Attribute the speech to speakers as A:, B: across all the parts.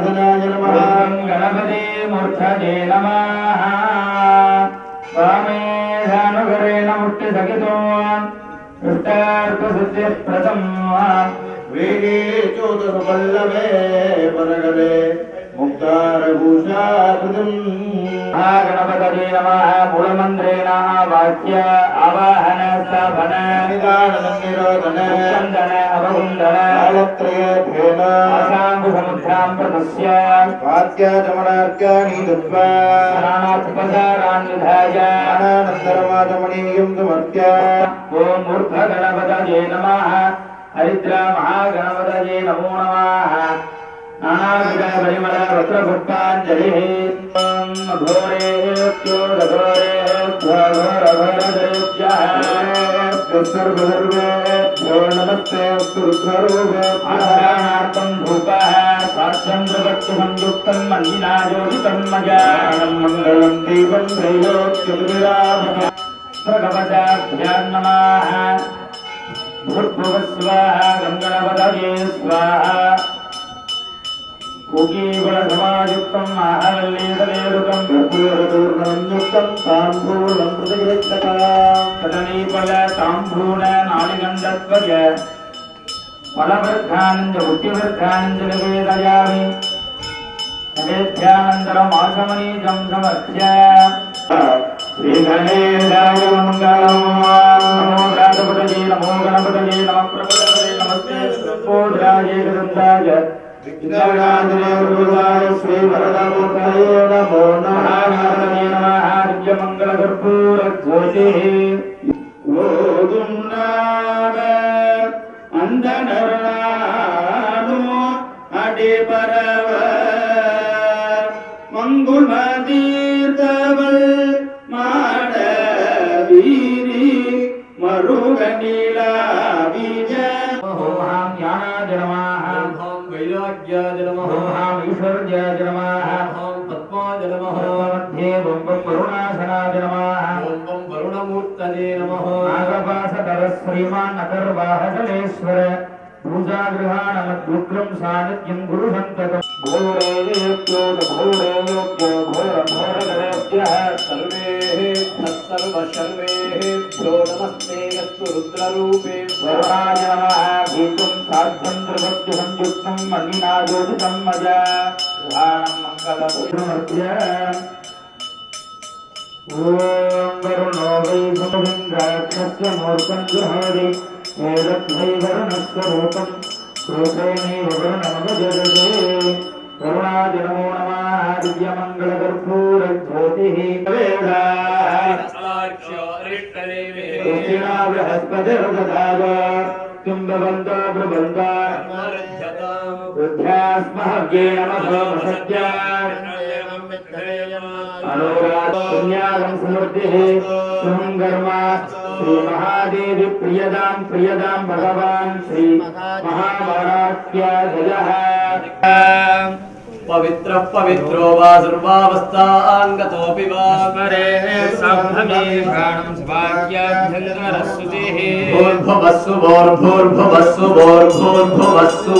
A: गणाधिवासनाय नमः
B: गणपति मूर्धजे नमः वामेशानुकरेण मुष्टिसहितो इष्टार्थसिद्धिप्रदं
A: वेगे चोदकपल्लवे परगदे मुक्तारभूषाकृतिम्
B: गणपतये नमः मूलमन्त्रेण वाक्य आवाहन स्थापन
A: निदाननिरोधन
B: कुन्दन अवकुन्दन
A: कालत्रयेभ्येन
B: आशाङ्कुसमुद्रां प्रदस्य
A: वाद्याचमनार्घ्यानि दत्त्वा
B: स्नानात्पसारान् निधाय
A: अनानन्तरमाचमनीयं समर्प्य
B: ॐ मूर्धगणपतये नमः हरिद्रा महागणपतये नमो नमः नानाविधपरिमल वस्त्रपुष्पाञ्जलिः घोरेभ्योदघोरेभ्यघोरघोरधरेभ्यः
A: सर्वसर्वेभ्यो नमस्ते
B: आचरणार्थं धूपः स्वास्थ्यं प्रवक्तसंयुक्तं मन्दिनायोजितं मजानं
A: मङ्गलं दीपं त्रैलोक्यविरामः
B: भगवताभ्यां नमः भूर्भुवस्वाहा गङ्गणपतये स्वाहा पूगीगुणसमायुक्तं आहल्लीतलेरुतं
A: कर्पूरपूर्णं युक्तं ताम्बूलं प्रतिगृह्यताम्
B: कदलीफल ताम्बूल नालिगण्डत्वय फलवर्गानञ्च वृत्तिवर्गानञ्च निवेदयामि नैवेद्यानन्तरम् आचमनीयं समर्प्य श्रीगणेशाय मङ्गलं नमो गणपतये नमो गणपतये नमः प्रभुवे नमस्ते बोधराय गन्धाय
A: विघ्नविनाशनाय श्रीवरदमूर्तये नमो नमः
B: दिव्यमङ्गलकर्पूरज्योतिः
A: ஓதுன்னாக அந்தனரானோ அடிபரவ மங்குமதீர்த்தவள் மாட வீரி மருகநீலா பீஜ
B: ஓம் ஞானாய நமः
C: ओम वैराग्याय नमः
B: ஓம் ஈஸ்வர்யாய நமः
C: ओम पद्माय नमः
B: मध्ये ஓம் கருணாசனாய நமः
C: ओम वरुणमूर्तये नमः
B: नागपासकर श्रीमान् अकर्वाहकलेश्वर पूजागृहाणमद्युग्रं सानिध्यं गुरुसन्ततं घोरेभ्यो घोरघोरघोरघोरधरेभ्यः
C: सर्वेभ्यो नमस्ते यस्तु रुद्ररूपे
B: वरुणाय नमः भीतुं साध्यं त्रिभक्तिसंयुक्तं मलिनायोजितं मया गृहाणं मङ्गलमर्प्य ॐ वरुणो वै भुविन्द्राक्षस्य मूर्तं जुहोरि एतद्वै वरुणस्य रूपं रूपेणैव वरुणमवजरते वरुणाय नमो नमः दिव्यमङ्गलकर्पूरज्योतिः दक्षिणा बृहस्पतिर्ददाव कुम्भबन्धो ब्रुबन्धो रुद्ध्यास्महव्ये नमः सत्या पुण्यागं समृद्धिः सुमङ्गर्मा श्री महादेवी प्रियदां भगवान् श्री महावाराख्याजयः
C: पवित्र पवित्रो वा सर्वावस्थाङ्गतोऽपि वा
B: स्मरे सम्भवे प्राणं स्वाक्याभ्यन्तरस्तुतिः
C: भूर्भुवस्सु भूर्भुवस्सु भूर्भुवस्सु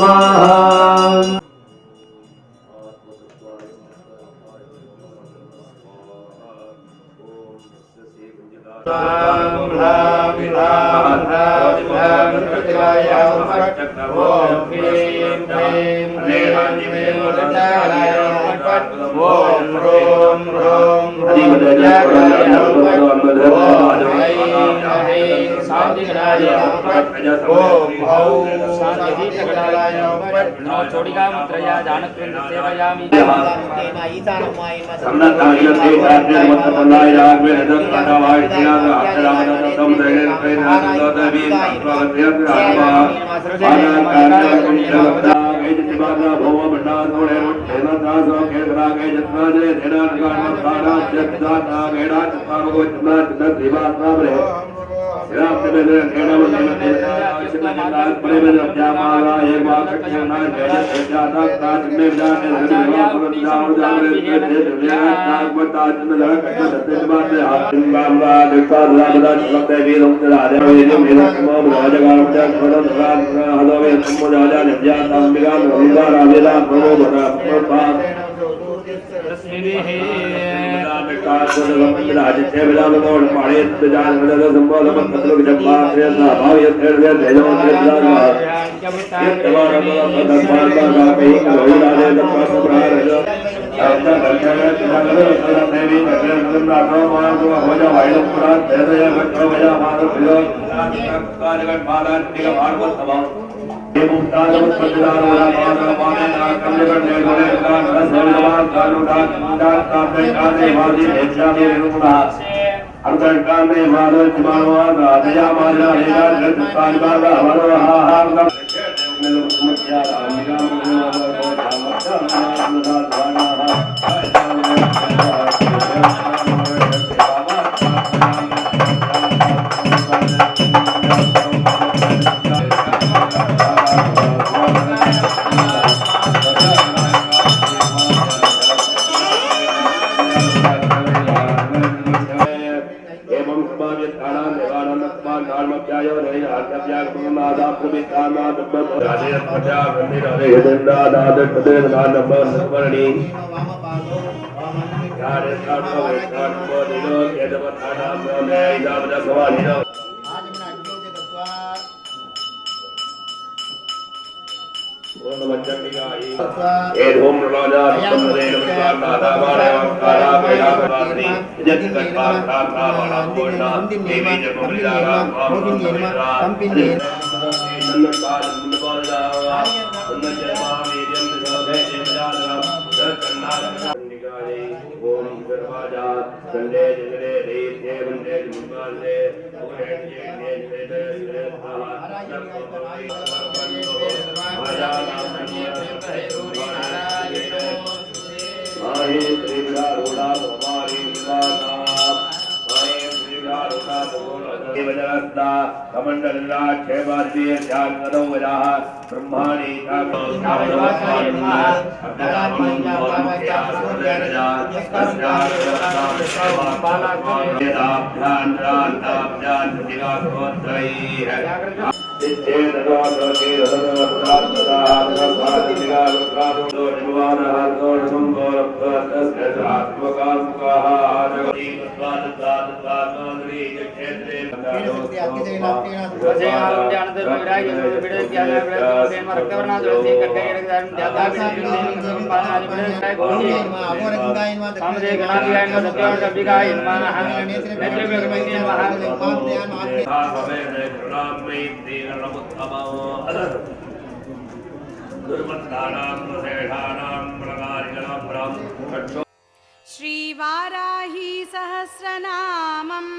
D: श्रीवाराही सहस्रनामम्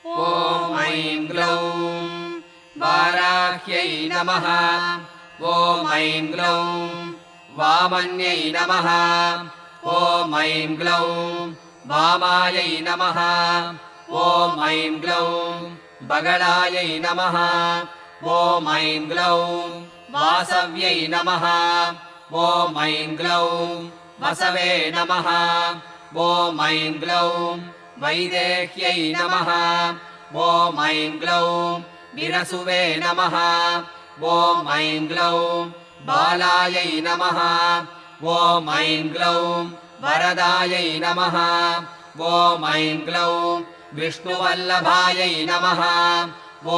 E: ॐ ऐं ग्लौं वाराह्यै नमः ॐ ऐं ग्लौं वामन्यै नमः ॐ ऐं ग्लौं वामायै नमः ॐ ऐं ग्लौं बगलायै नमः ॐ ऐं ग्लौं वासव्यै नमः ॐ ऐं ग्लौं वसवे नमः ॐ ऐं ग्लौं वैदेह्यै नमः ॐ ऐं ग्लौं विरसुवे नमः ॐ ऐं ग्लौं बालायै नमः ॐ ऐं ग्लौं वरदायै नमः ॐ ऐं ग्लौं विष्णुवल्लभायै नमः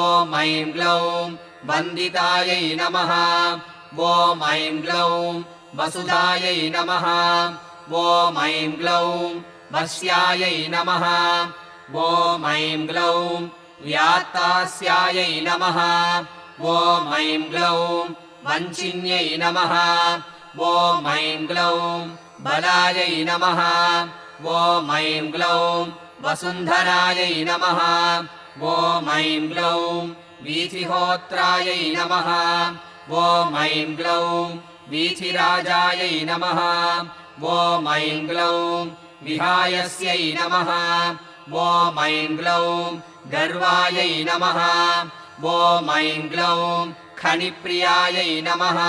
E: ॐ ऐं ग्लौं वन्दितायै नमः ॐ ऐं ग्लौं वसुधायै नमः ॐ ऐं ग्लौं वस्यायै नमः ॐ ऐं ग्लौं व्यात्तास्यायै नमः ॐ ऐं ग्लौं वञ्चिन्यै नमः ॐ ऐं ग्लौं बलायै नमः ॐ ऐं ग्लौं वसुन्धरायै नमः ॐ ऐं ग्लौं वीथिहोत्रायै नमः ॐ ऐं ग्लौं वीथिराजायै नमः ॐ ऐं ग्लौं विहायस्यै नमः ॐ ऐं ग्लौं गर्वायै नमः ॐ ऐं ग्लौं खनिप्रियायै नमः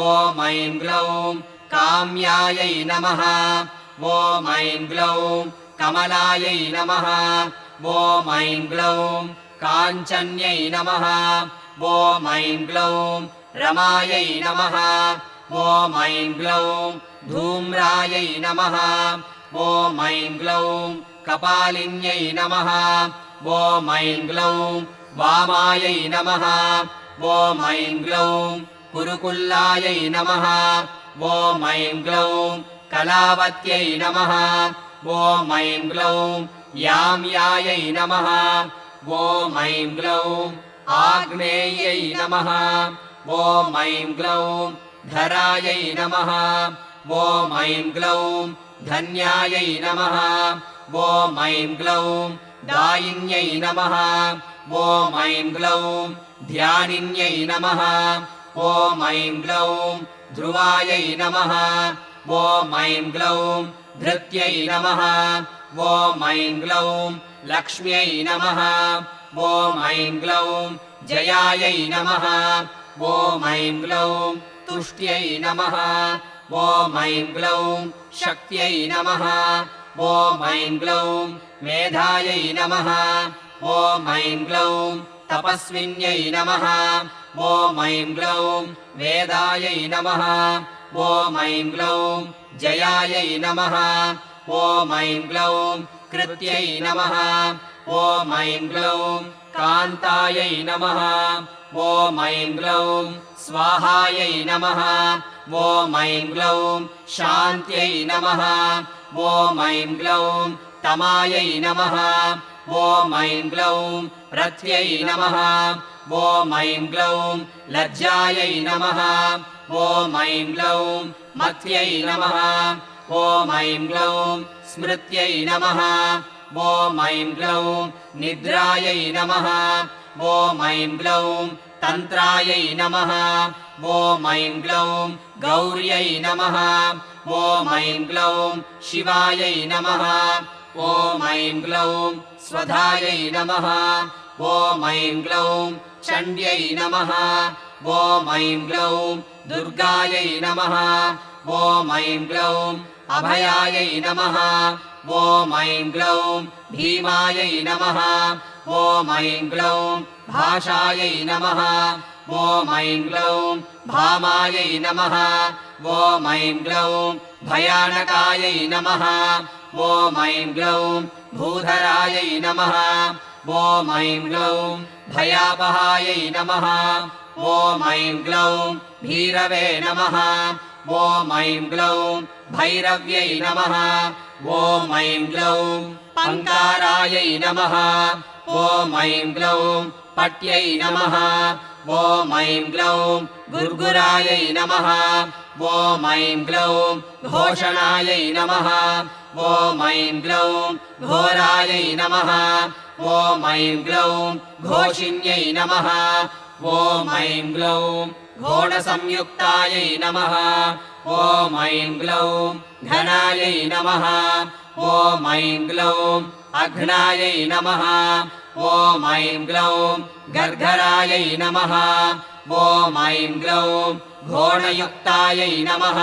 E: ॐ ऐं ग्लौं काम्यायै नमः ॐ ऐं ग्लौं कमलायै नमः ॐ ऐं ग्लौं काञ्चन्यै नमः ॐ ऐं ग्लौं रमायै नमः ॐ ऐं ग्लौं धूम्रायै नमः ॐ ऐं ग्लौं कपालिन्यै नमः ॐ ऐं ग्लौं वामायै नमः ॐ ऐं ग्लौं कुरुकुल्लायै नमः ॐ ऐं ग्लौं कलावत्यै नमः ॐ ऐं ग्लौं याम्यायै नमः ॐ ऐं ग्लौं आग्नेयै नमः ॐ ऐं ग्लौं धरायै नमः ॐ ऐं ग्लौं धन्यायै नमः ॐ ऐं ग्लौं दायिन्यै नमः ॐ ऐं ग्लौं ध्यानिन्यै नमः ॐ ऐं ग्लौं ध्रुवायै नमः ॐ ऐं ग्लौं धृत्यै नमः ॐ ऐं ग्लौं लक्ष्म्यै नमः ॐ ऐं ग्लौं जयायै नमः ॐ ऐं ग्लौं तुष्ट्यै नमः ॐ ऐं ग्लौं शक्त्यै नमः ॐ ऐं ग्लौं मेधायै नमः ॐ ऐं ग्लौं तपस्विन्यै नमः ॐ ऐं ग्लौं वेदायै नमः ॐ ऐं ग्लौं जयायै नमः ॐ ऐं ग्लौं कृत्यै नमः ॐ ऐं ग्लौं कान्तायै नमः ॐ ऐं ग्लौं स्वाहायै नमः ॐ ऐं ग्लौं शान्त्यै नमः ॐ ऐं ग्लौं तमायै नमः ॐ ऐं ग्लौं रथ्यै नमः ॐ ऐं ग्लौं लज्जायै नमः ॐ ऐं ग्लौं मत्यै नमः ॐ ऐं ग्लौं स्मृत्यै नमः ॐ ऐं ग्लौं निद्रायै नमः ॐ ऐं ग्लौं तन्त्रायै नमः ॐ ऐं ग्लौं गौर्यै नमः ॐ ऐं ग्लौं शिवायै नमः ॐ ऐं ग्लौं स्वधायै नमः ॐ ऐं ग्लौं चण्ड्यै नमः ॐ ऐं ग्लौं दुर्गायै नमः ॐ ऐं ग्लौं अभयायै नमः ॐ ऐं ग्लौं भीमायै नमः ॐ ऐं ग्लौं भाषायै नमः ॐ ऐं ग्लौं भामायै नमः ॐ ऐं ग्लौं भयानकायै नमः ॐ ऐं ग्लौं भूधरायै नमः ॐ ऐं ग्लौं भयापहायै नमः ॐ ऐं ग्लौं भीरवे नमः ॐ ऐं ग्लौं भैरव्यै नमः ॐ ऐं ग्लौं पङ्कारायै नमः ॐ ऐं ग्लौं पट्यै नमः ॐ ऐं ग्लौं गुर्गुरायै नमः ॐ ऐं ग्लौं घोषणायै नमः ॐ ऐं ग्लौं घोरायै नमः ॐ ऐं ग्लौं घोषिन्यै नमः ॐ ऐं ग्लौं घोडसंयुक्तायै नमः ॐ ऐं ग्लौं घनायै नमः ॐ ऐं ग्लौं अघ्नायै नमः ॐ ऐं ग्लौं गर्गरायै नमः ॐ ऐं ग्लौं घोणयुक्तायै नमः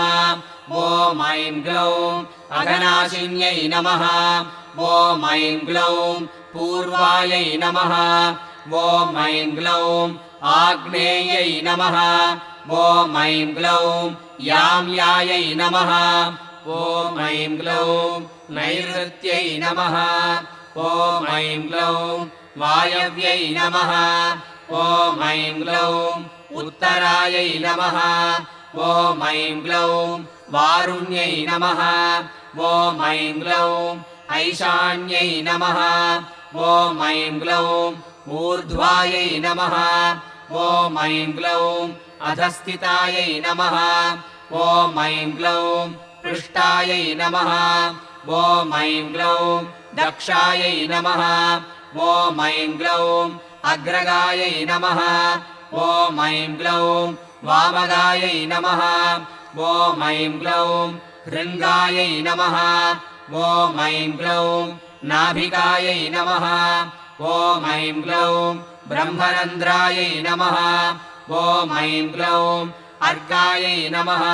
E: ॐ ऐं ग्लौं अघनाशिन्यै नमः ॐ ऐं ग्लौं पूर्वायै नमः ॐ ऐं ग्लौं आग्नेयै नमः ॐ ऐं ग्लौं याम्यायै नमः ॐ ऐं ग्लौं नैऋत्यै नमः ॐ ऐं ग्लौं वायव्यै नमः ॐ ऐं ग्लौं उत्तरायै नमः ॐ ऐं ग्लौं वारुण्यै नमः ॐ ऐं ग्लौं ऐशान्यै नमः ॐ ऐं ग्लौं ऊर्ध्वायै नमः ॐ ऐं ग्लौं अधस्थितायै नमः ॐ ऐं ग्लौं पृष्ठायै नमः ॐ ऐं ग्लौं दक्षायै नमः ॐ ऐं ग्लौं अग्रगायै नमः ॐ ऐं ग्लौं वामगायै नमः ॐ ऐं ग्लौं हृङ्गायै नमः ॐ ऐं ग्लौं नाभिकायै नमः ॐ ऐं ग्लौं ब्रह्मरन्ध्रायै नमः ॐ ऐं ग्लौं अर्कायै नमः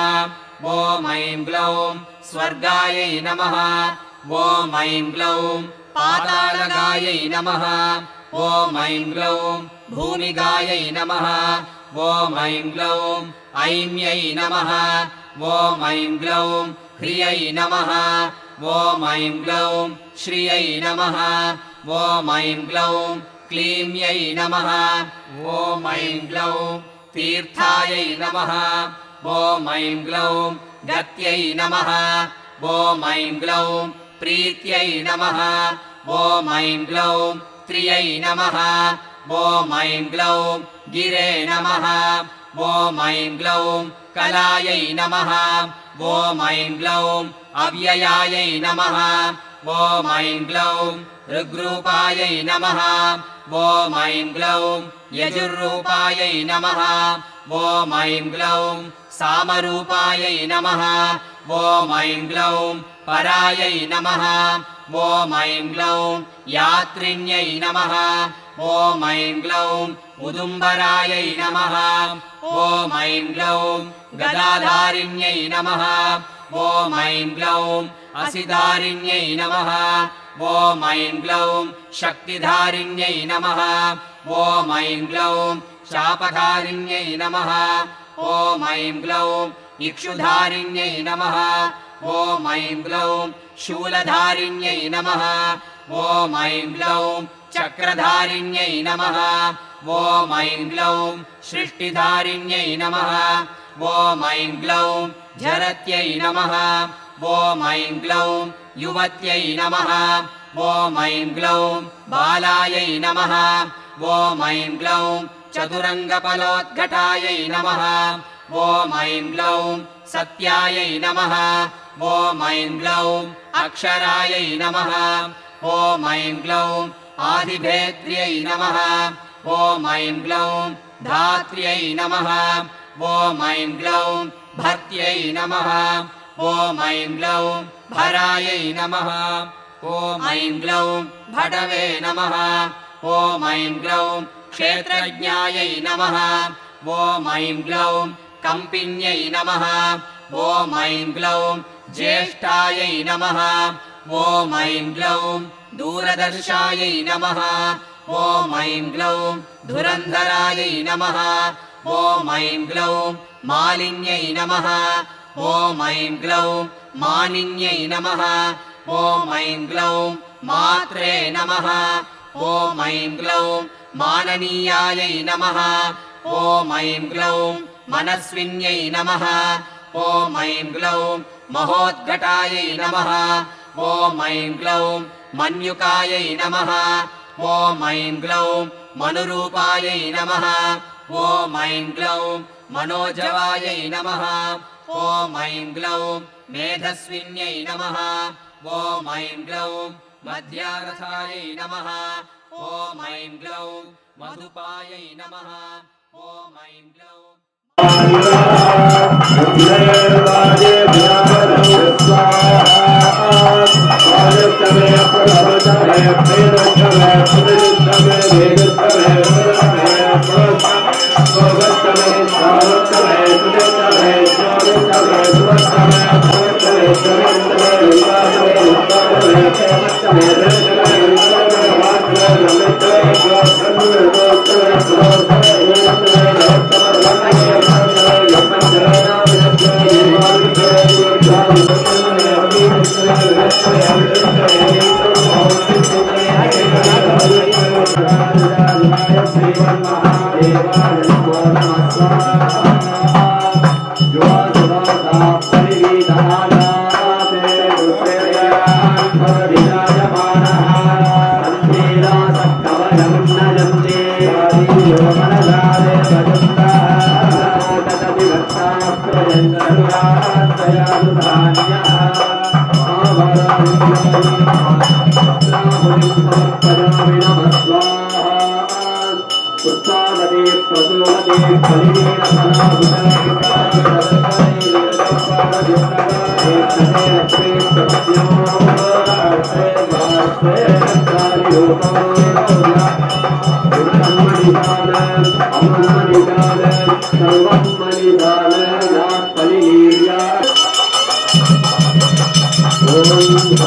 E: ॐ ऐं ग्लौं स्वर्गायै नमः ॐ ऐं ग्लौं पातालगायै नमः ॐ ऐं ग्लौं भूमिगायै नमः ॐ ऐं ग्लौं ऐम्यै नमः ॐ ऐं ग्लौं ह्रियै नमः ॐ ऐं ग्लौं श्रियै नमः ॐ ऐं ग्लौं क्लीम्यै नमः ॐ ऐं ग्लौं तीर्थायै नमः ॐ ऐं ग्लौं गत्यै नमः ॐ ऐं ग्लौं प्रीत्यै नमः ॐ ऐं ग्लौं त्रियै नमः ॐ ऐं ग्लौं गिरे नमः ॐ ऐं ग्लौं कलायै नमः ॐ ऐं ग्लौं अव्ययायै नमः ॐ ऐं ग्लौं ऋग्रूपायै नमः ॐ ऐं ग्लौं यजुर्रूपायै नमः ॐ ऐं ग्लौं सामरूपायै नमः ॐ ऐं ग्लौं परायै नमः ॐ ऐं ग्लौं यात्रिण्यै नमः ॐ ऐं ग्लौं उदुम्बरायै नमः ॐ ऐं ग्लौं गदाधारिण्यै नमः ॐ ऐं ग्लौं असिधारिण्यै नमः ॐ ऐं ग्लौं शक्तिधारिण्यै नमः ॐ ऐं ग्लौं शापधारिण्यै नमः ॐ ऐं ग्लौं इक्षुधारिण्यै नमः ॐ ऐं ग्लौं शूलधारिण्यै नमः ॐ ऐं ग्लौं चक्रधारिण्यै नमः ॐ ऐं ग्लौं सृष्टिधारिण्यै नमः ॐ ऐं ग्लौं झरत्यै नमः ॐ ऐं ग्लौं युवत्यै नमः ॐ ऐं ग्लौं बालायै नमः ॐ ऐं ग्लौं चतुरङ्गफलोद्घटायै नमः ॐ ऐं ग्लौं सत्यायै नमः ॐ ऐं ग्लौं अक्षरायै नमः ॐ ऐं ग्लौं आदिभेद्र्यै नमः ॐ ऐं ग्लौं धात्र्यै नमः ॐ ऐं ग्लौं भर्त्यै नमः ॐ ऐं ग्लौं भरायै नमः ॐ ऐं ग्लौं भटवे नमः ॐ ऐं ग्लौं क्षेत्रज्ञायै नमः ॐ ऐं ग्लौं कम्पिन्यै नमः ॐ ऐं ग्लौं ज्येष्ठायै नमः ॐ ऐं ग्लौं दूरदर्शायै नमः ॐ ऐं ग्लौं धुरन्धरायै नमः ॐ ऐं ग्लौं मालिन्यै नमः ॐ ऐं ग्लौं मानिन्यै नमः ॐ ऐं ग्लौं मात्रे नमः ॐ ऐं ग्लौं माननीयायै नमः ॐ ऐं ग्लौं मनस्विन्यै नमः ॐ ऐं ग्लौं महोद्घटायै नमः ॐ ऐं ग्लौं मन्युकायै नमः ॐ ऐं ग्लौं मनुरूपायै नमः ॐ ऐं ग्लौं मनोजवायै नमः ॐ ऐं ग्लौं मेधस्विन्यै नमः ॐ ऐं ग्लौं मध्यारथायै नमः ॐ ऐं ग्लौं मधुपायै नमः ॐ ऐं ग्लौं
B: Thank you.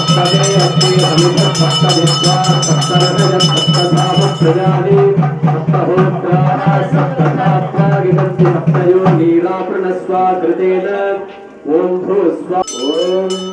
C: सप्तमे अस्ति समितः सप्तविद्वान् सप्तरजः सप्तधामप्रजानि सप्तहोत्राः सप्तधात्रागिदन्ति सप्तयो नीलापृणस्वा कृतेन ॐ भूस्वा ॐ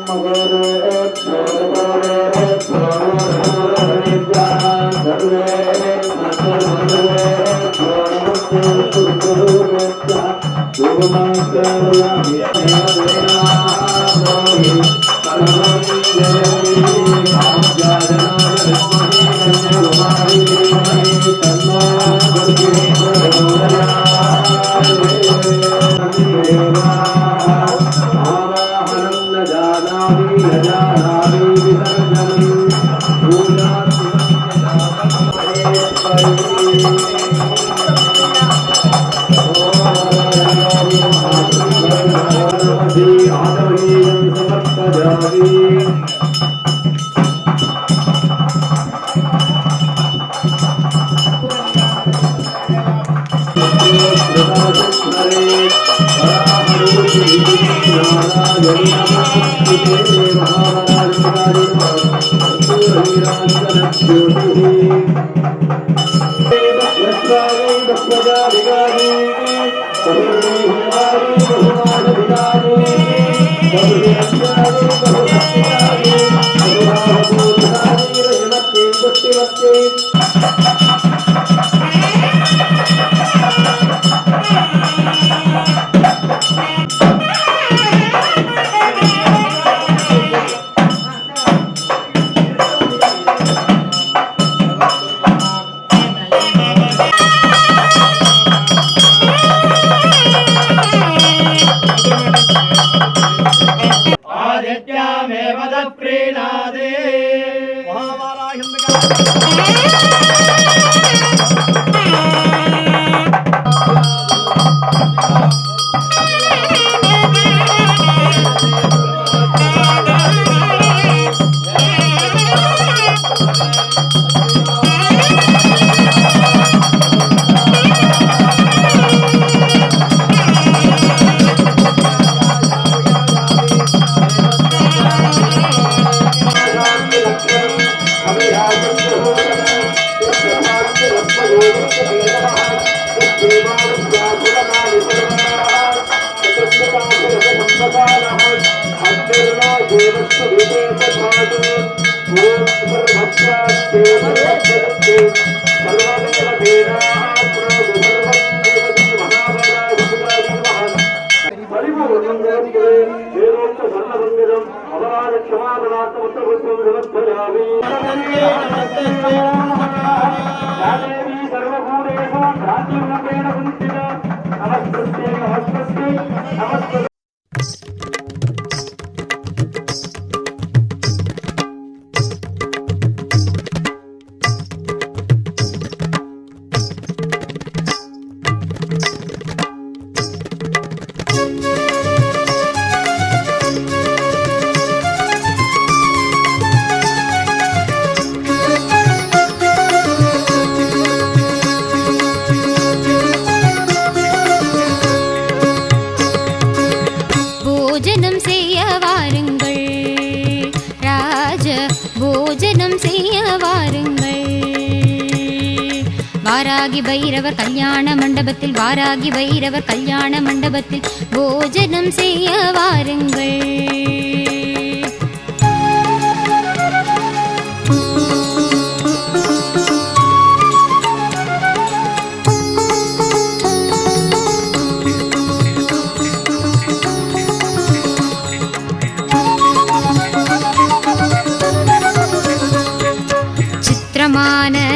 F: வாராகி பைரவர் கல்யாண மண்டபத்தில் வாராகி பைரவர் கல்யாண மண்டபத்தில் போஜனம் செய்ய வாருங்கள்.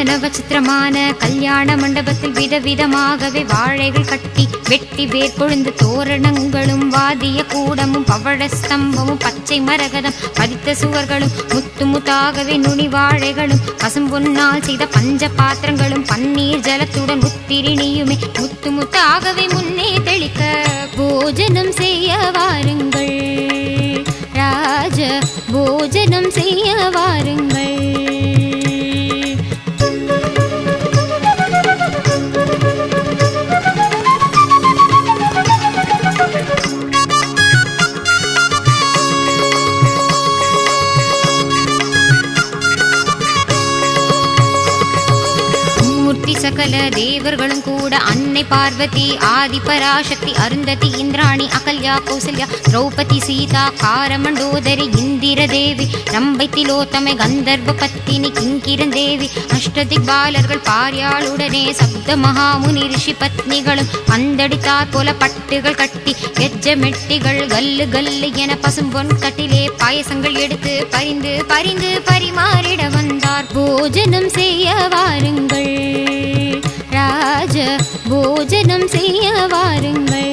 F: நவச்சித்திரமான கல்யாண மண்டபத்தில் விதவிதமாகவே வாழைகள் கட்டி வெட்டி வேர் கொழுந்து தோரணங்களும் வாதிய கூடமும் பவழ ஸ்தம்பமும் பச்சை மரகதம் பதித்த சுவர்களும் முத்து முத்தாகவே நுனி வாழைகளும் பசும்பொன்னால் செய்த பஞ்ச பாத்திரங்களும் பன்னீர் ஜலத்துடன் உத்திரிணியுமே முத்து முத்தாகவே முன்னே தெளிக்க போஜனம் செய்ய வாருங்கள். ராஜ போஜனம் செய்ய வாருங்கள். சகல தேவர்களும் கூட அன்னை பார்வதி ஆதி பராசக்தி அருந்ததி இந்திராணி அகல்யா கௌசல்யா திரௌபதி சீதா காரமண்டோதரி இந்திர தேவி ரம்பை திலோத்தமை கந்தர்வ பத்தினி கிங்கிரன் தேவி அஷ்டதிக்பாலர்கள் பாரியாளுடனே சப்த மகாமுனி ரிஷி பத்னிகளும் பந்தடித்தார் போல பட்டுகள் கட்டி எஜ்ஜமெட்டிகள் கல்லு கல்லு என பசும்பொன் கட்டிலே பாயசங்கள் எடுத்து பரிந்து பரிந்து பரிமாறிட வந்தார். போஜனம் செய்ய வாருங்கள் ராஜ போஜனம் செய்ய வாருங்கள்.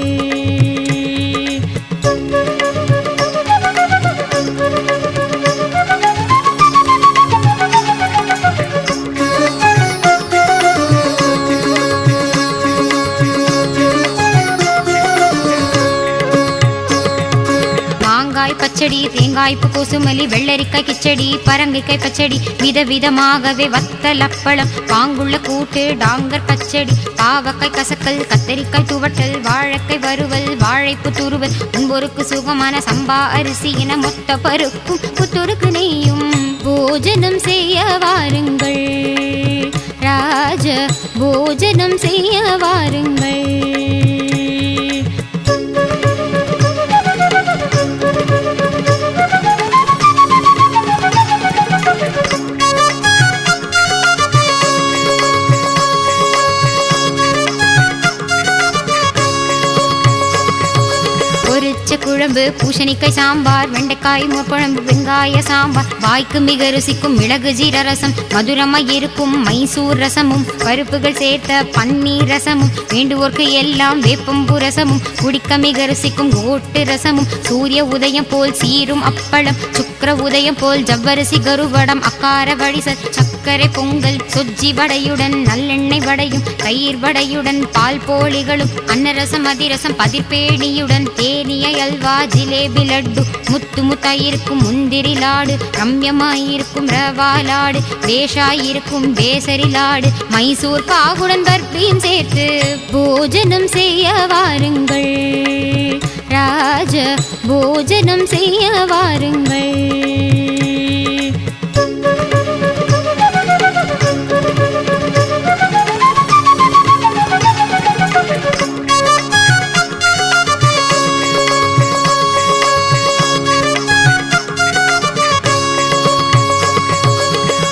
F: பச்சடி தேங்காய்ப்பு கோசுமலி வெள்ளரிக்காய் கிச்சடி பரங்கிக்காய் பச்சடி விதவிதமாகவே வத்தல் அப்பளம் பாங்குள்ள கூட்டு டாங்கர் பச்சடி பாவக்காய் கசக்கல் கத்தரிக்காய் துவட்டல் வாழைக்காய் வறுவல் வாழைப்பு துருவல் முன்பொருக்கு சுகமான சம்பா அரிசி என மொத்த பருப்பும் புத்தொருக்கு நெய்யும். போஜனம் செய்ய வாருங்கள் ராஜ போஜனம் செய்ய வாருங்கள். குழம்பு பூசணிக்காய் சாம்பார் வெண்டைக்காய் குழம்பு வெங்காய சாம்பார் வாய்க்கு மிக ருசிக்கும் மிளகு ஜீர ரசம் மதுரமாய் இருக்கும் மைசூர் ரசமும் பருப்புகள் சேர்த்த பன்னீர் ரசமும் வேண்டுவோர்க்கு எல்லாம் வேப்பம்பு ரசமும் குடிக்க மிக ருசிக்கும் கோட்டு ரசமும் சூரிய உதயம் போல் சீரும் அப்பளம் சுக்கர உதயம் போல் ஜவ்வரிசி கருவடம் அக்கார வழிசல் சர்க்கரை பொங்கல் சொஜ்ஜி வடையுடன் நல்லெண்ணெய் வடையும் தயிர் வடையுடன் பால் போலிகளும் அன்னரசம் அதிரசம் பதிர்பேணியுடன் தேனிய அல்வா ஜிலேபி லட்டு முத்து முத்தாயிருக்கும் முந்திரி லாடு ரம்யமாயிருக்கும் ரவா லாடு பேஷாயிருக்கும் பேசரி லாடு மைசூர் பாகுடன் பர்பியும் சேர்த்து போஜனம் செய்ய வாருங்கள் ராஜ போஜனம் செய்ய வாருங்கள்.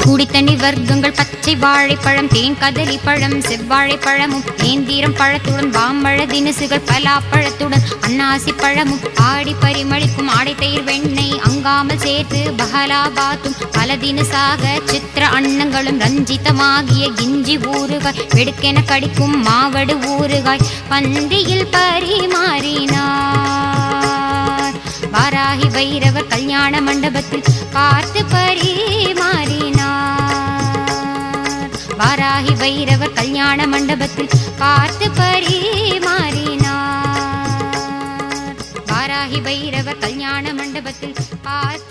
F: குடித்தண்ணி வர்க்கங்கள் பச்சை வாழைப்பழம் தேன் கதலி பழம் செவ்வாழைப்பழமும் நேந்திரம் பழத்துடன் பாம்பழ தினுசுகள் பலாப்பழத்துடன் அன்னாசி பழமும் ஆடி பரிமளிக்கும் ஆடை தயிர் வெண்ணெய் அங்காமல் சேர்த்து பஹலாபாத்தும் பல தினுசாக சித்திர அன்னங்களும் ரஞ்சிதமாகிய கிஞ்சி ஊறுகாய் வெடுக்கென கடிக்கும் மாவடு ஊறுகாய் பந்தியில் பரிமாறினார். வாராகி வைரவர் கல்யாண மண்டபத்தில் பார்த்து பரிமாறினார். வாராகி வைரவர் கல்யாண மண்டபத்தில் பார்த்து பரிமாறினார். வாராகி வைரவர் கல்யாண மண்டபத்தில் பார்த்து